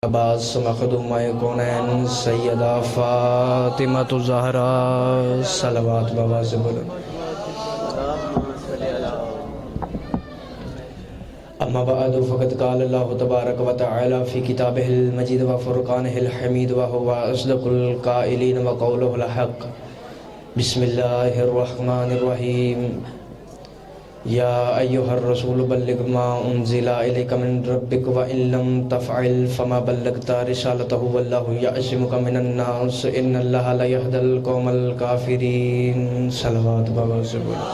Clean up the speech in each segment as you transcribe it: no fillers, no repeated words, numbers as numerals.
عباس مخدومہ کونین سیدہ فاطمہ الزہرا صلوات بابا سے بلند۔ اما بعد فقد قال اللہ تبارک و تعالی فی کتابہ المجید و فرقانہ الحمید و هو اصدق القائلین و قولہ الحق۔ بسم اللہ الرحمن الرحیم۔ یا ایہا الرسول بلغ ما انزل الیک من ربک وان لم تفعل فما بلغت رسالتہ واللہ یعصمک من الناس ان اللہ لا یہدی القوم الکافرین۔ صلوات بابا سے بولو۔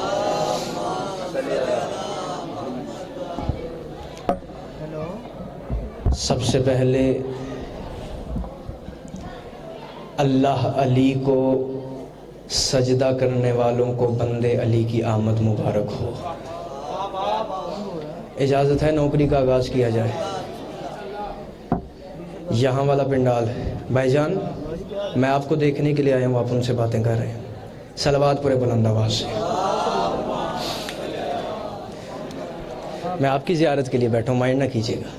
سب سے پہلے اللہ علی کو سجدہ کرنے والوں کو بندے علی کی آمد مبارک ہو۔ اجازت ہے نوکری کا آغاز کیا جائے؟ یہاں والا پنڈال ہے بھائی جان، میں آپ کو دیکھنے کے لیے آیا ہوں، آپ ان سے باتیں کر رہے ہیں۔ صلوات پورے بلند آواز سے۔ میں آپ کی زیارت کے لیے بیٹھا ہوں، مائنڈ نہ کیجیے گا۔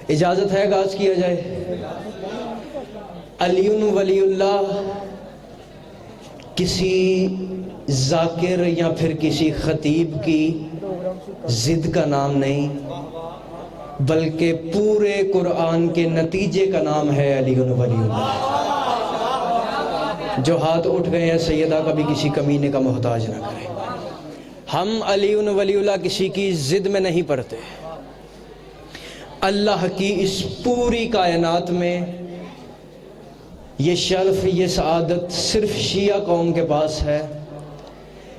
اجازت ہے آغاز کیا جائے؟ علی ولی اللہ کسی ذاکر یا پھر کسی خطیب کی ضد کا نام نہیں، بلکہ پورے قرآن کے نتیجے کا نام ہے علی ولی اللہ۔ جو ہاتھ اٹھ گئے ہیں سیدہ کبھی کسی کمینے کا محتاج نہ کریں۔ ہم علی ولی اللہ کسی کی ضد میں نہیں پڑتے۔ اللہ کی اس پوری کائنات میں یہ شرف، یہ سعادت صرف شیعہ قوم کے پاس ہے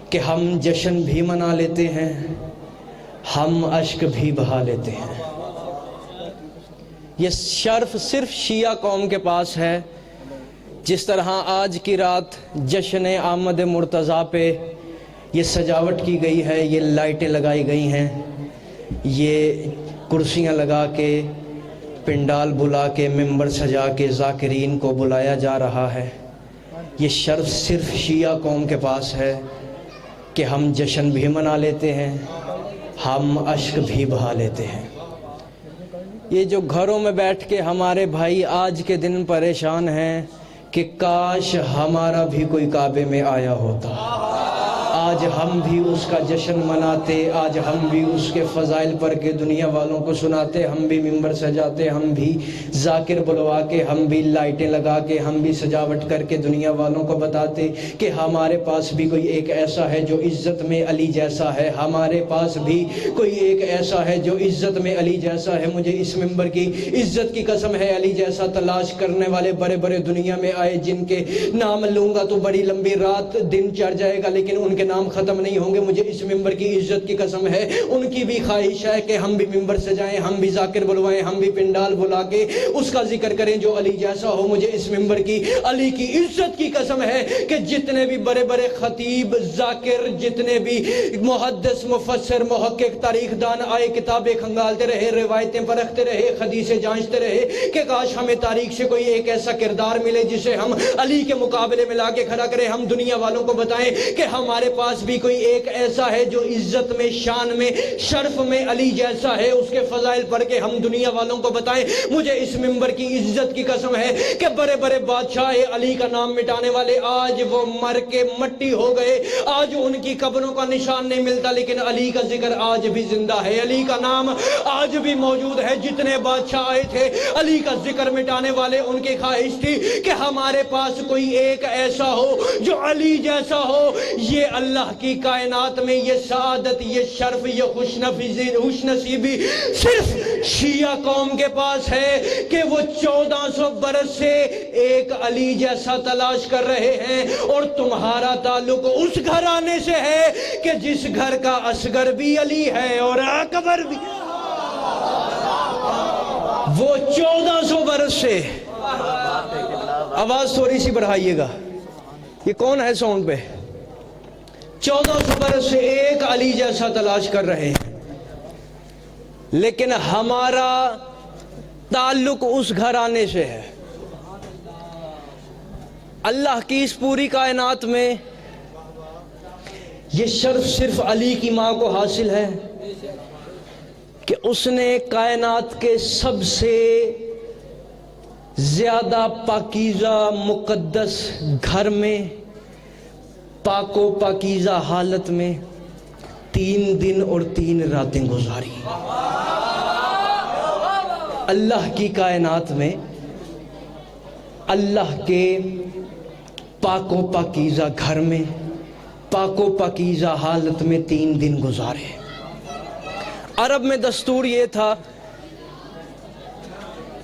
کہ ہم جشن بھی منا لیتے ہیں، ہم اشک بھی بہا لیتے ہیں۔ یہ شرف صرف شیعہ قوم کے پاس ہے۔ جس طرح آج کی رات جشن آمد مرتضیٰ پہ یہ سجاوٹ کی گئی ہے، یہ لائٹیں لگائی گئی ہیں، یہ کرسیاں لگا کے، پنڈال بلا کے، ممبر سجا کے ذاکرین کو بلایا جا رہا ہے، یہ شرف صرف شیعہ قوم کے پاس ہے کہ ہم جشن بھی منا لیتے ہیں، ہم اشک بھی بہا لیتے ہیں۔ یہ جو گھروں میں بیٹھ کے ہمارے بھائی آج کے دن پریشان ہیں کہ کاش ہمارا بھی کوئی کعبے میں آیا ہوتا، آج ہم بھی اس کا جشن مناتے، آج ہم بھی اس کے فضائل پڑھ کے دنیا والوں کو سناتے، ہم بھی ممبر سجاتے، ہم بھی ذاکر بلوا کے، ہم بھی لائٹیں لگا کے، ہم بھی سجاوٹ کر کے دنیا والوں کو بتاتے کہ ہمارے پاس بھی کوئی ایک ایسا ہے جو عزت میں علی جیسا ہے، ہمارے پاس بھی کوئی ایک ایسا ہے جو عزت میں علی جیسا ہے۔ مجھے اس ممبر کی عزت کی قسم ہے، علی جیسا تلاش کرنے والے بڑے بڑے دنیا میں آئے، جن کے نام لوں گا تو بڑی لمبی رات دن چڑھ جائے گا، لیکن ان کے نام ختم نہیں ہوں گے۔ مجھے اس ممبر کی عزت کی قسم ہے، ان کی بھی خواہش ہے کہ ہم بھی ممبر سجائیں، ہم بھی ذاکر بلوائیں، ہم بھی پنڈال بلا کے اس کا ذکر کریں جو علی جیسا ہو۔ مجھے اس ممبر کی علی کی عزت کی قسم ہے کہ جتنے بھی بڑے بڑے خطیب، ذاکر، جتنے بھی محدث، مفسر، محقق، تاریخ دان آئے، کتابیں کھنگالتے رہے، روایتیں پرکھتے رہے، حدیثیں جانچتے رہے کہ کاش ہمیں تاریخ سے کوئی ایک ایسا کردار ملے جسے ہم علی کے مقابلے میں لا کے کھڑا کریں، ہم دنیا والوں کو بتائیں کہ ہمارے پاس بھی کوئی ایک ایسا ہے جو عزت میں، شان میں، شرف میں علی جیسا ہے، اس کے فضائل پڑھ کے ہم دنیا والوں کو بتائیں۔ مجھے اس ممبر کی عزت کی قسم ہے کہ بڑے بڑے بادشاہ علی کا نام مٹانے والے آج وہ مر کے مٹی ہو گئے، آج ان کی قبروں کا نشان نہیں ملتا، لیکن علی کا ذکر آج بھی زندہ ہے، علی کا نام آج بھی موجود ہے۔ جتنے بادشاہ آئے تھے علی کا ذکر مٹانے والے، ان کی خواہش تھی کہ ہمارے پاس کوئی ایک ایسا ہو جو علی جیسا ہو۔ یہ اللہ کی کائنات میں یہ سعادت، یہ شرف، یہ خوش نصیبی صرف شیعہ قوم کے پاس ہے کہ وہ 1400 برس سے ایک علی جیسا تلاش کر رہے ہیں، اور تمہارا تعلق اس گھرانے سے ہے کہ جس گھر کا اصغر بھی علی ہے اور اکبر بھی۔ وہ 1400 برس سے، آواز تھوڑی سی بڑھائیے گا، یہ کون ہے ساؤنڈ پہ؟ 1400 برس سے ایک علی جیسا تلاش کر رہے ہیں، لیکن ہمارا تعلق اس گھرانے سے ہے۔ اللہ کی اس پوری کائنات میں یہ شرف صرف علی کی ماں کو حاصل ہے کہ اس نے کائنات کے سب سے زیادہ پاکیزہ مقدس گھر میں پاک و پاکیزہ حالت میں 3 دن اور 3 راتیں گزاری. اللہ کی کائنات میں اللہ کے پاک و پاکیزہ گھر میں پاک و پاکیزہ حالت میں 3 دن گزارے. عرب میں دستور یہ تھا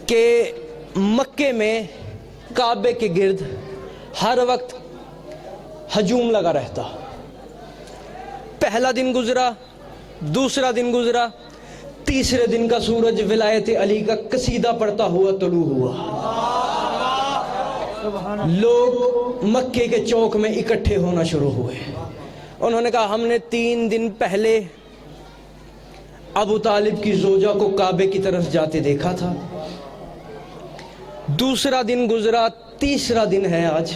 کہ مکے میں کعبے کے گرد ہر وقت ہجوم لگا رہتا. پہلا دن گزرا، دوسرا دن گزرا، تیسرے دن کا سورج ولایت علی کا قصیدہ پڑھتا ہوا طلوع ہوا. لوگ مکے کے چوک میں اکٹھے ہونا شروع ہوئے. انہوں نے کہا ہم نے 3 دن پہلے ابو طالب کی زوجہ کو کعبے کی طرف جاتے دیکھا تھا. دوسرا دن گزرا، تیسرا دن ہے آج،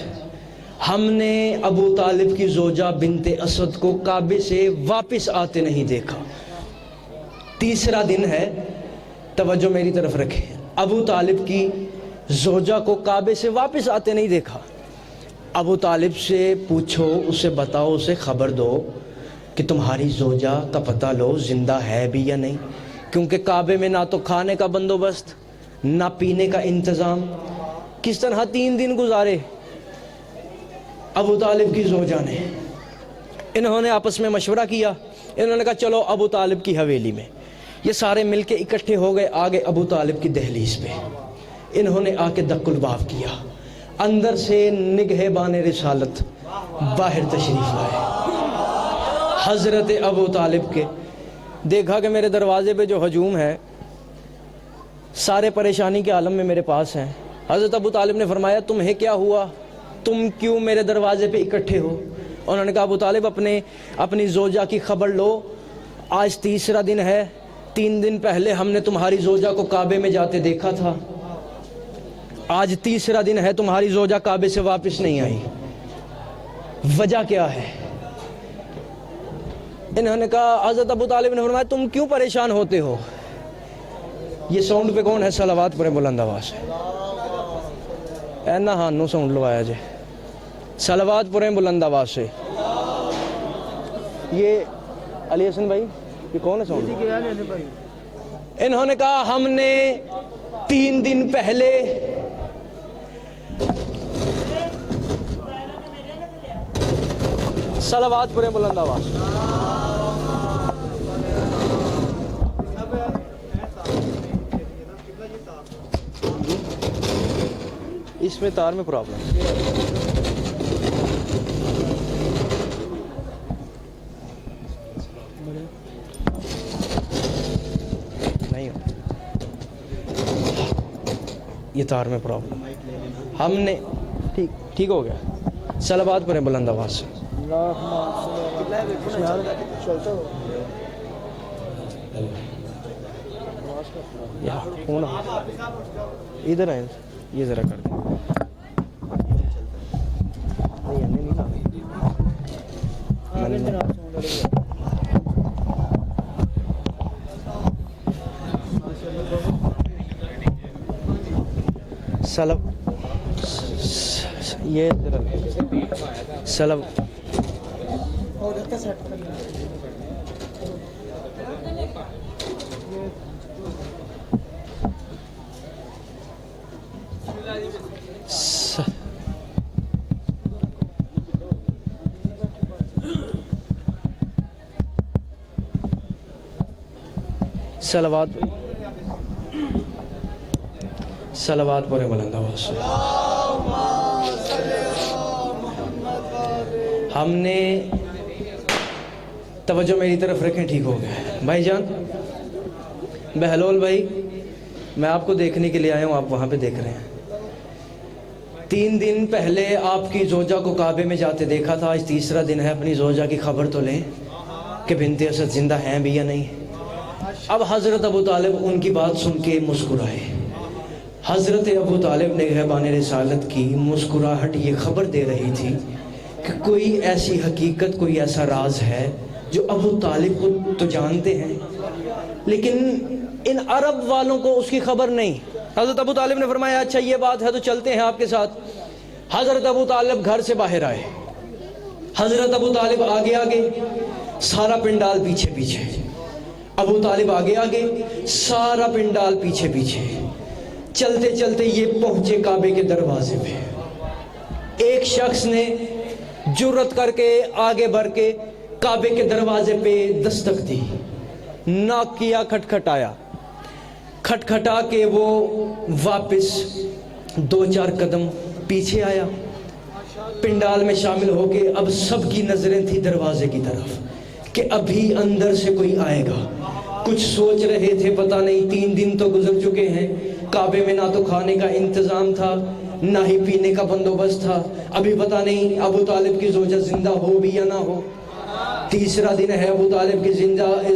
ہم نے ابو طالب کی زوجہ بنت اسد کو کعبے سے واپس آتے نہیں دیکھا. تیسرا دن ہے، توجہ میری طرف رکھیں، ابو طالب کی زوجہ کو کعبے سے واپس آتے نہیں دیکھا. ابو طالب سے پوچھو، اسے بتاؤ، اسے خبر دو کہ تمہاری زوجہ کا پتہ لو زندہ ہے بھی یا نہیں، کیونکہ کعبے میں نہ تو کھانے کا بندوبست نہ پینے کا انتظام. کس طرح 3 دن گزارے ابو طالب کی زوجہ نے. انہوں نے آپس میں مشورہ کیا. انہوں نے کہا چلو ابو طالب کی حویلی میں. یہ سارے مل کے اکٹھے ہو گئے آگے ابو طالب کی دہلیز پہ. انہوں نے آ کے دق الباب کیا. اندر سے نگہبان رسالت باہر تشریف لائے. حضرت ابو طالب کے دیکھا کہ میرے دروازے پہ جو ہجوم ہے سارے پریشانی کے عالم میں میرے پاس ہیں. حضرت ابو طالب نے فرمایا تمہیں کیا ہوا، تم کیوں میرے دروازے پہ اکٹھے ہو؟ انہوں نے کہا ابو طالب اپنی زوجہ کی خبر لو. آج تیسرا دن ہے، 3 دن پہلے ہم نے تمہاری زوجہ کو کعبے میں جاتے دیکھا تھا. آج تیسرا دن ہے، تمہاری زوجہ کعبے سے واپس نہیں آئی. وجہ کیا ہے؟ انہوں نے کہا، حضرت ابو طالب نے فرمایا تم کیوں پریشان ہوتے ہو؟ یہ ساؤنڈ پہ کون ہے؟ صلوات پڑھیں بلند آواز سے. اینا ہانو ساؤنڈ لوایا جے. صلوات پڑھیں بلند آواز سے. یہ علی حسن بھائی، یہ کون ہے ساؤنڈ؟ انہوں نے کہا ہم نے 3 دن پہلے صلوات پڑھیں بلند آواز. اس میں تار میں پرابلم نہیں، یہ تار میں پرابلم. ہم نے ٹھیک ہو گیا. صلوات پڑھیں بلند آواز سے. ادھر آئیں، یہ ذرا کر دیں. یہ ذرا صلوات پڑھیں بلند آواز سے. ہم نے توجہ میری طرف رکھیں. ٹھیک ہو گیا بھائی جان بہلول بھائی، میں آپ کو دیکھنے کے لیے آیا ہوں، آپ وہاں پہ دیکھ رہے ہیں. 3 دن پہلے آپ کی زوجہ کو کعبے میں جاتے دیکھا تھا. آج تیسرا دن ہے، اپنی زوجہ کی خبر تو لیں کہ بنت اسد زندہ ہیں بھی یا نہیں. اب حضرت ابو طالب ان کی بات سن کے مسکرائے. حضرت ابو طالب نے نگہبان رسالت کی مسکراہٹ یہ خبر دے رہی تھی کہ کوئی ایسی حقیقت، کوئی ایسا راز ہے جو ابو طالب کو تو جانتے ہیں لیکن ان عرب والوں کو اس کی خبر نہیں. حضرت ابو طالب نے فرمایا اچھا یہ بات ہے تو چلتے ہیں آپ کے ساتھ۔ حضرت ابو طالب گھر سے باہر آئے، حضرت ابو طالب آگے آگے، سارا پنڈال پیچھے پیچھے، ابو طالب آگے آگے، سارا پنڈال پیچھے پیچھے۔ چلتے چلتے یہ پہنچے کعبے کے دروازے پہ۔ ایک شخص نے جرأت کر کے آگے بڑھ کے کعبے کے دروازے پہ دستک دی، ناک کیا، کھٹکھٹایا، کھٹکھٹا کے وہ واپس 2-4 قدم پیچھے آیا، پنڈال میں شامل ہو کے اب سب کی نظریں تھی دروازے کی طرف کہ ابھی اندر سے کوئی آئے گا۔ کچھ سوچ رہے تھے پتہ نہیں 3 دن تو گزر چکے ہیں، کعبے میں نہ تو کھانے کا انتظام تھا نہ ہی پینے کا بندوبست تھا، ابھی پتہ نہیں ابو طالب کی زوجہ زندہ ہو بھی یا نہ ہو، تیسرا دن ہے ابو طالب کی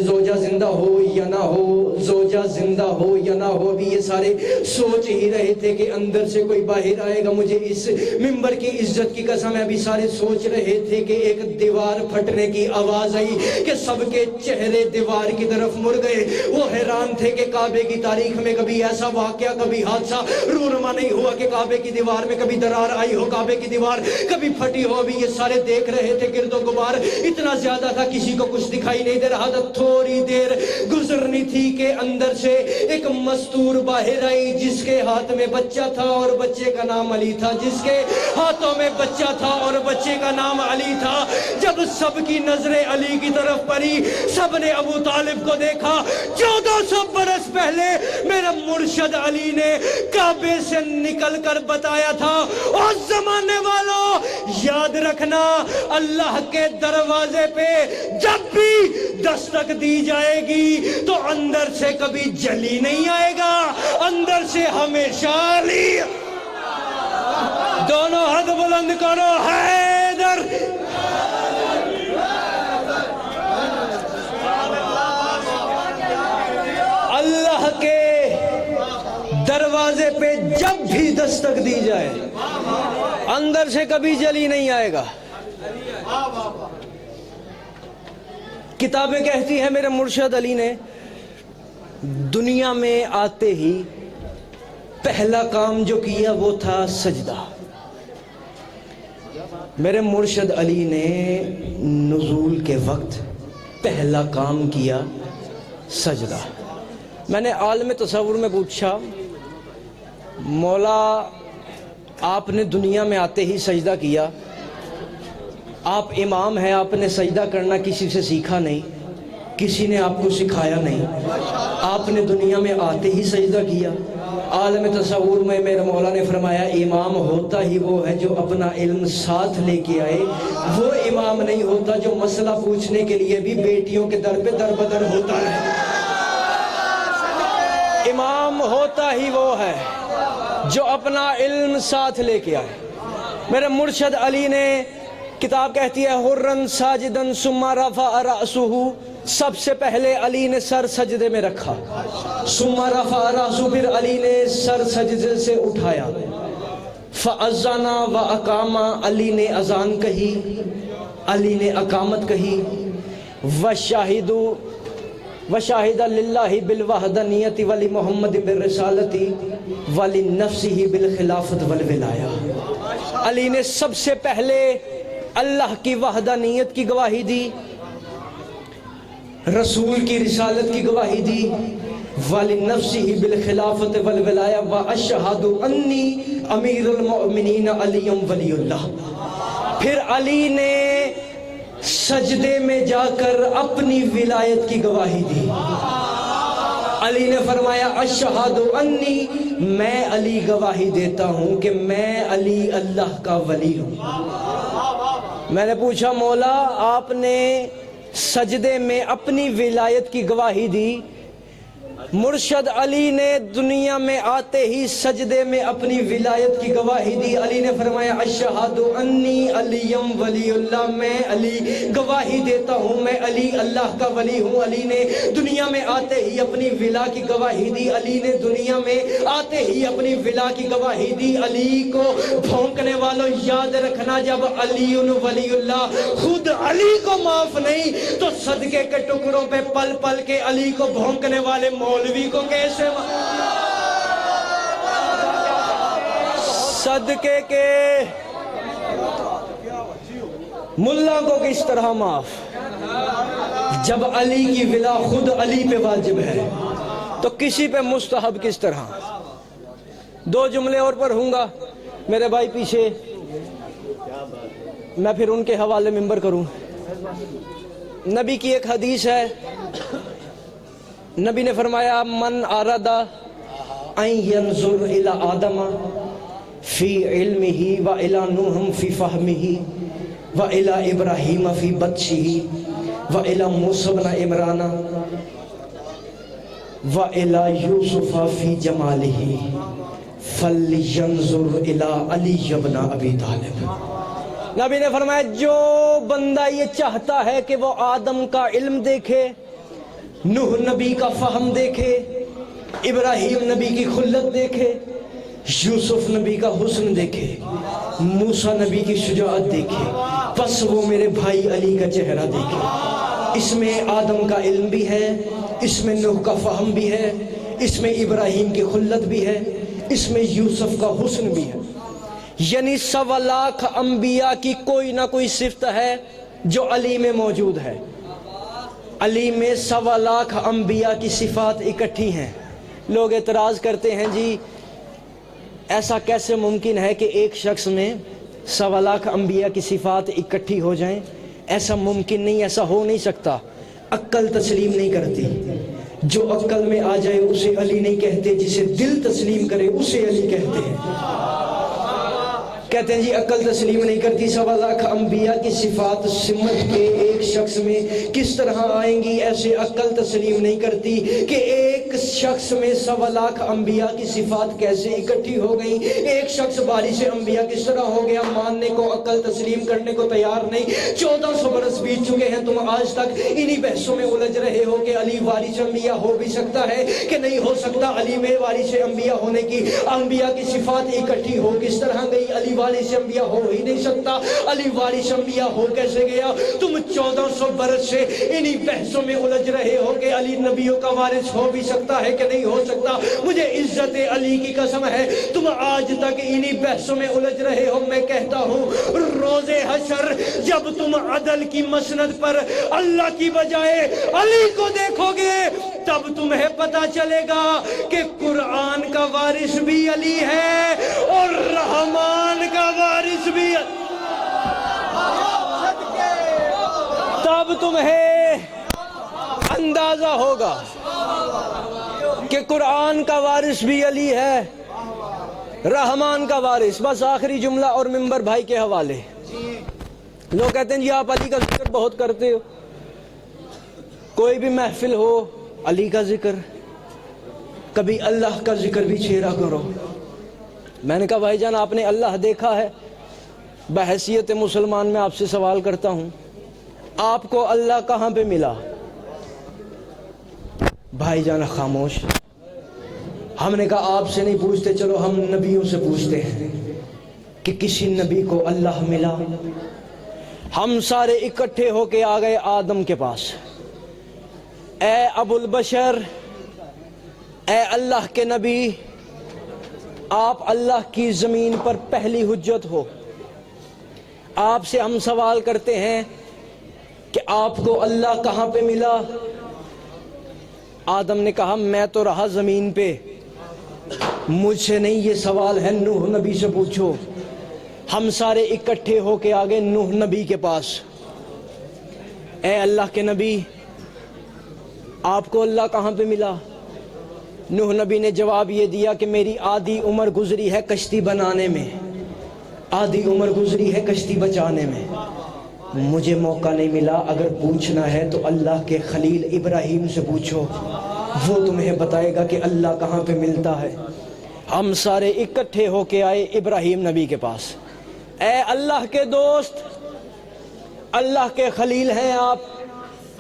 زوجہ زندہ ہو یا نہ ہو، زوجہ زندہ ہو یا نہ ہو، ابھی یہ سارے سوچ ہی رہے تھے کہ اندر سے کوئی باہر آئے گا، مجھے اس منبر کی عزت کی قسم ہے، ابھی سارے سوچ رہے تھے کہ ایک دیوار پھٹنے کی آواز آئی کہ سب کے چہرے دیوار کی طرف مڑ گئے۔ وہ حیران تھے کہ کعبے کی تاریخ میں کبھی ایسا واقعہ، کبھی حادثہ رونما نہیں ہوا کہ کعبے کی دیوار میں کبھی درار آئی ہو، کعبے کی دیوار کبھی پھٹی ہو۔ ابھی یہ سارے دیکھ رہے تھے، گرد و غبار اتنا زیادہ تھا کسی کو کچھ دکھائی نہیں دے رہا تھا۔ تھوڑی دیر گزرنی تھی کہ اندر سے ایک مستور باہر آئی جس کے ہاتھ میں بچہ تھا اور بچے کا نام علی تھا، جس کے ہاتھوں میں بچہ تھا اور بچے کا نام علی تھا۔ جب سب کی نظریں علی کی طرف پڑی، سب نے ابو طالب کو دیکھا۔ 1400 برس پہلے میرے مرشد علی نے کعبے سے نکل کر بتایا تھا، اس زمانے والوں یاد رکھنا، اللہ کے دروازے پہ جب بھی دستک دی جائے گی تو اندر سے کبھی جلی نہیں آئے گا، اندر سے ہمیشہ علی۔ دونوں ہاتھ بلند کرو، حیدر۔ اللہ کے دروازے پہ جب بھی دستک دی جائے اندر سے کبھی جلی نہیں آئے گا۔ کتابیں کہتی ہیں میرے مرشد علی نے دنیا میں آتے ہی پہلا کام جو کیا وہ تھا سجدہ۔ میرے مرشد علی نے نزول کے وقت پہلا کام کیا سجدہ۔ میں نے عالم تصور میں پوچھا، مولا آپ نے دنیا میں آتے ہی سجدہ کیا، آپ امام ہیں، آپ نے سجدہ کرنا کسی سے سیکھا نہیں، کسی نے آپ کو سکھایا نہیں، آپ نے دنیا میں آتے ہی سجدہ کیا۔ عالم تصور میں میرے مولا نے فرمایا امام ہوتا ہی وہ ہے جو اپنا علم ساتھ لے کے آئے، وہ امام نہیں ہوتا جو مسئلہ پوچھنے کے لیے بھی بیٹیوں کے در پہ در بدر ہوتا ہے۔ امام ہوتا ہی وہ ہے جو اپنا علم ساتھ لے کے آئے۔ میرے مرشد علی نے، کتاب کہتی ہے حرن ساجدن ثم رفع رأسہ، سب سے پہلے علی نے سر سجدے میں رکھا، ثم رفع رأسہ، پھر علی نے سر سجدے سے اٹھایا، فأذن وأقام، علی نے اذان کہی، علی نے اقامت کہی، وشاہد للہ بالوحدانیت ولی محمد بالرسالتی ولی نفسہ بالخلافت والولایہ۔ علی نے سب سے پہلے اللہ کی وحدانیت کی گواہی دی، رسول کی رسالت کی گواہی دی، وَلِنَفْسِهِ بِالْخِلَافَةِ وَالْوِلَایَةِ وَأَشْهَدُ أَنِّي أَمِيرُ الْمُؤْمِنِينَ عَلِيٌّ وَلِيُّ اللَّهِ۔ پھر علی نے سجدے میں جا کر اپنی ولایت کی گواہی دی۔ علی نے فرمایا اشہد انی، میں علی گواہی دیتا ہوں کہ میں علی اللہ کا ولی ہوں۔ میں نے پوچھا مولا آپ نے سجدے میں اپنی ولایت کی گواہی دی، مرشد علی نے دنیا میں آتے ہی سجدے میں اپنی ولایت کی گواہی دی۔ علی نے فرمایا اشہد انی علی ولی اللہ، میں علی گواہی دیتا ہوں میں علی اللہ کا ولی ہوں۔ علی نے دنیا میں آتے ہی اپنی ولا کی گواہی دی، علی نے دنیا میں آتے ہی اپنی ولا کی گواہی دی۔ علی کو بھونکنے والوں یاد رکھنا، جب علی ولی اللہ خود علی کو معاف نہیں تو صدقے کے ٹکڑوں پہ پل پل کے علی کو بھونکنے والے مولوی کو کیسے صدقے کے ملا کو کس طرح معاف، جب علی کی ولا خود علی پہ واجب ہے تو کسی پہ مستحب کس طرح؟ دو جملے اور پڑھوں گا میرے بھائی پیچھے، میں پھر ان کے حوالے منبر کروں۔ نبی کی ایک حدیث ہے، نبی نے فرمایا من اراد ان ينظر الى آدم فی علمہ و الى نوح فی فہمہ و الى ابراہیم فی بطشہ و الى موسیٰ بن عمران و الى یوسف فی جمالہ فلینظر الى علی بن ابی طالب۔ نبی نے فرمایا جو بندہ یہ چاہتا ہے کہ وہ آدم کا علم دیکھے، نوح نبی کا فہم دیکھے، ابراہیم نبی کی خلت دیکھے، یوسف نبی کا حسن دیکھے، موسیٰ نبی کی شجاعت دیکھے، پس وہ میرے بھائی علی کا چہرہ دیکھے۔ اس میں آدم کا علم بھی ہے، اس میں نوح کا فہم بھی ہے، اس میں ابراہیم کی خلت بھی ہے، اس میں یوسف کا حسن بھی ہے۔ یعنی 1.25 لاکھ انبیاء کی کوئی نہ کوئی صفت ہے جو علی میں موجود ہے۔ علی میں 1.25 لاکھ انبیاء کی صفات اکٹھی ہیں۔ لوگ اعتراض کرتے ہیں جی ایسا کیسے ممکن ہے کہ ایک شخص میں 1.25 لاکھ انبیاء کی صفات اکٹھی ہو جائیں؟ ایسا ممکن نہیں، ایسا ہو نہیں سکتا۔ عقل تسلیم نہیں کرتی، جو عقل میں آ جائے اسے علی نہیں کہتے، جسے دل تسلیم کرے اسے علی کہتے ہیں۔ کہتے ہیں جی عقل تسلیم نہیں کرتی، 1.25 لاکھ انبیاء کی صفات سمت کے ایک شخص میں کس طرح آئیں گی؟ ایسے عقل تسلیم نہیں کرتی کہ ایک شخص میں 1.25 لاکھ انبیاء کی صفات کیسے اکٹھی ہو گئی؟ ایک شخص بارش انبیاء کس طرح ہو گیا؟ ماننے کو، عقل تسلیم کرنے کو تیار نہیں۔ 1400 برس بیت چکے ہیں، تم آج تک انہی بحثوں میں الجھ رہے ہو کہ علی وارث انبیاء ہو بھی سکتا ہے کہ نہیں ہو سکتا۔ علی میں وارث انبیاء ہونے کی، انبیاء کی صفات اکٹھی ہو کس طرح گئی؟ علی وارث انبیاء ہو ہی نہیں سکتا۔ علی وارث انبیاء ہو کیسے گیا؟ تم 1400 برس سے انہی بحثوں میں الجھ رہے ہو کہ علی نبیوں کا وارث ہو بھی سکتا ہے کہ نہیں ہو سکتا۔ مجھے عزت علی کی قسم ہے تم آج تک انہی بحثوں میں الجھ رہے ہو۔ میں کہتا ہوں روز حشر جب تم عدل کی مسند پر اللہ کی بجائے علی کو دیکھو گے تب تمہیں پتا چلے گا کہ قرآن کا وارث بھی علی ہے اور رحمان کا وارث بھی علی۔ تب تمہیں اندازہ ہوگا کہ قرآن کا وارث بھی علی ہے، رحمان کا وارث۔ بس آخری جملہ اور منبر بھائی کے حوالے۔ لوگ کہتے ہیں جی آپ علی کا ذکر بہت کرتے ہو، کوئی بھی محفل ہو علی کا ذکر، کبھی اللہ کا ذکر بھی چھیڑا کرو۔ میں نے کہا بھائی جان آپ نے اللہ دیکھا ہے؟ بحیثیت مسلمان میں آپ سے سوال کرتا ہوں، آپ کو اللہ کہاں پہ ملا؟ بھائی جان خاموش۔ ہم نے کہا آپ سے نہیں پوچھتے، چلو ہم نبیوں سے پوچھتے ہیں کہ کسی نبی کو اللہ ملا؟ ہم سارے اکٹھے ہو کے آ گئے آدم کے پاس۔ اے ابو البشر، اے اللہ کے نبی، آپ اللہ کی زمین پر پہلی حجت ہو، آپ سے ہم سوال کرتے ہیں کہ آپ کو اللہ کہاں پہ ملا؟ آدم نے کہا میں تو رہا زمین پہ، مجھ سے نہیں یہ سوال ہے، نوح نبی سے پوچھو۔ ہم سارے اکٹھے ہو کے آگے نوح نبی کے پاس۔ اے اللہ کے نبی، آپ کو اللہ کہاں پہ ملا؟ نوح نبی نے جواب یہ دیا کہ میری آدھی عمر گزری ہے کشتی بنانے میں، آدھی عمر گزری ہے کشتی بچانے میں، مجھے موقع نہیں ملا۔ اگر پوچھنا ہے تو اللہ کے خلیل ابراہیم سے پوچھو، وہ تمہیں بتائے گا کہ اللہ کہاں پہ ملتا ہے۔ ہم سارے اکٹھے ہو کے آئے ابراہیم نبی کے پاس۔ اے اللہ کے دوست، اللہ کے خلیل ہیں آپ،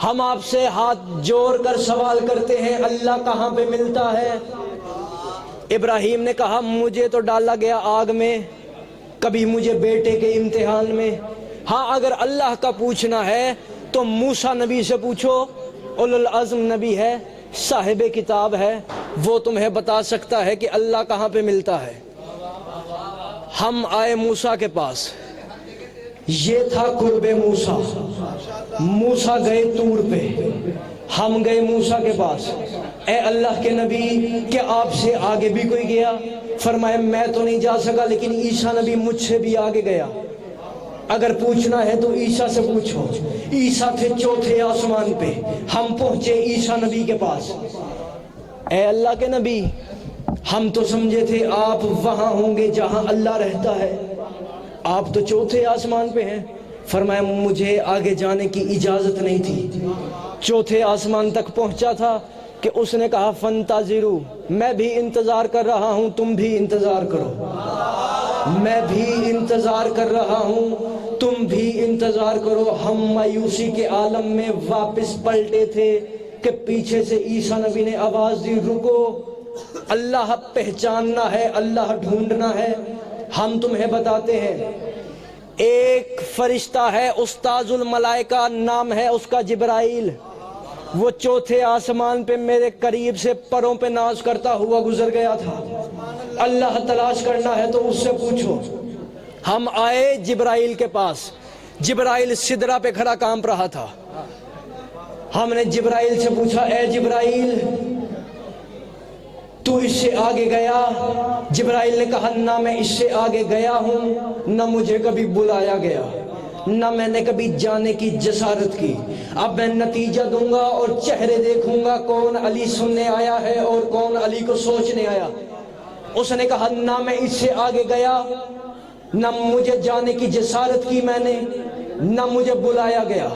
ہم آپ سے ہاتھ جوڑ کر سوال کرتے ہیں اللہ کہاں پہ ملتا ہے؟ ابراہیم نے کہا مجھے تو ڈالا گیا آگ میں، کبھی مجھے بیٹے کے امتحان میں۔ ہاں اگر اللہ کا پوچھنا ہے تو موسیٰ نبی سے پوچھو، اولو العزم نبی ہے، صاحب کتاب ہے، وہ تمہیں بتا سکتا ہے کہ اللہ کہاں پہ ملتا ہے۔ ہم آئے موسیٰ کے پاس، یہ تھا قرب موسیٰ، موسیٰ گئے طور پہ، ہم گئے موسیٰ کے پاس، اے اللہ کے نبی کہ آپ سے آگے بھی کوئی گیا؟ فرمایا میں تو نہیں جا سکا لیکن عیسیٰ نبی مجھ سے بھی آگے گیا، اگر پوچھنا ہے تو عیسیٰ سے پوچھو۔ عیسیٰ تھے چوتھے آسمان پہ، ہم پہنچے عیسیٰ نبی کے پاس، اے اللہ کے نبی ہم تو سمجھے تھے آپ وہاں ہوں گے جہاں اللہ رہتا ہے، آپ تو چوتھے آسمان پہ ہیں۔ فرمایا مجھے آگے جانے کی اجازت نہیں تھی، چوتھے آسمان تک پہنچا تھا کہ اس نے کہا فانتظروا، میں بھی انتظار کر رہا ہوں، تم بھی انتظار کرو، میں بھی انتظار کر رہا ہوں، تم بھی انتظار کرو۔ ہم مایوسی کے عالم میں واپس پلٹے تھے کہ پیچھے سے عیسیٰ نبی نے آواز دی رکو، اللہ پہچاننا ہے، اللہ ڈھونڈنا ہے، ہم تمہیں بتاتے ہیں۔ ایک فرشتہ ہے استاذ الملائکہ، نام ہے اس کا جبرائیل، وہ چوتھے آسمان پہ میرے قریب سے پروں پہ ناز کرتا ہوا گزر گیا تھا، اللہ تلاش کرنا ہے تو اس سے پوچھو۔ ہم آئے جبرائیل کے پاس، جبرائیل سدرہ پہ کھڑا کانپ رہا تھا، ہم نے جبرائیل سے پوچھا اے جبرائیل تو اس سے آگے گیا؟ جبرائیل نے کہا نہ میں اس سے آگے گیا ہوں، نہ مجھے کبھی بلایا گیا، نہ میں نے کبھی جانے کی جسارت کی، اب میں نتیجہ دوں گا اور چہرے دیکھوں گا کون علی سننے آیا ہے اور کون علی کو سوچنے آیا۔ اس نے کہا نہ میں اس سے آگے گیا، نہ مجھے جانے کی جسارت کی میں نے، نہ مجھے بلایا گیا۔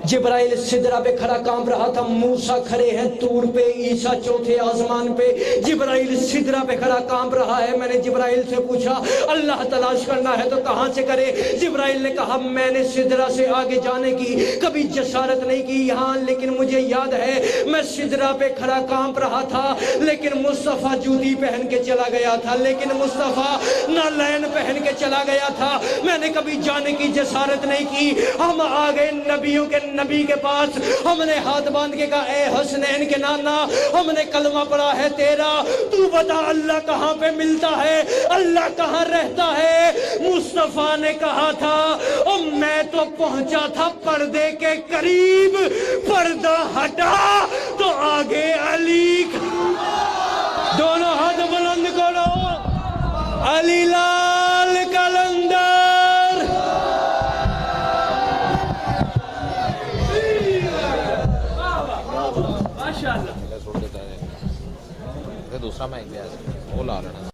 جبرائیل سدرہ پہ کھڑا کانپ رہا تھا، موسیٰ کھڑے ہیں طور پہ، عیسیٰ چوتھے آسمان پہ، جبرائیل سدرہ پہ کھڑا کانپ رہا ہے۔ میں نے جبرائیل سے پوچھا اللہ تلاش کرنا ہے تو کہاں سے کرے؟ جبرائیل نے کہا میں نے سدرہ سے آگے جانے کی کبھی جسارت نہیں کی یہاں، لیکن مجھے یاد ہے میں سدرہ پہ کھڑا کانپ رہا تھا لیکن مصطفیٰ جوتی پہن کے چلا گیا تھا، لیکن مصطفیٰ نالین پہن کے چلا گیا تھا، میں نے کبھی جانے کی جسارت نہیں کی۔ ہم آگئے نبیوں کے نبی کے پاس، ہم نے ہاتھ باندھ کے کہا اے حسنین کے نانا ہم نے کلمہ پڑھا ہے تیرا، تو بتا اللہ کہاں پہ ملتا ہے، اللہ کہاں رہتا ہے؟ مصطفیٰ نے کہا تھا اور میں تو پہنچا تھا پردے کے قریب، پردہ ہٹا تو آگے علی۔ دونوں ہاتھ بلند کرو، علی لال کلندر۔ دوسرا میں وہ لا لینا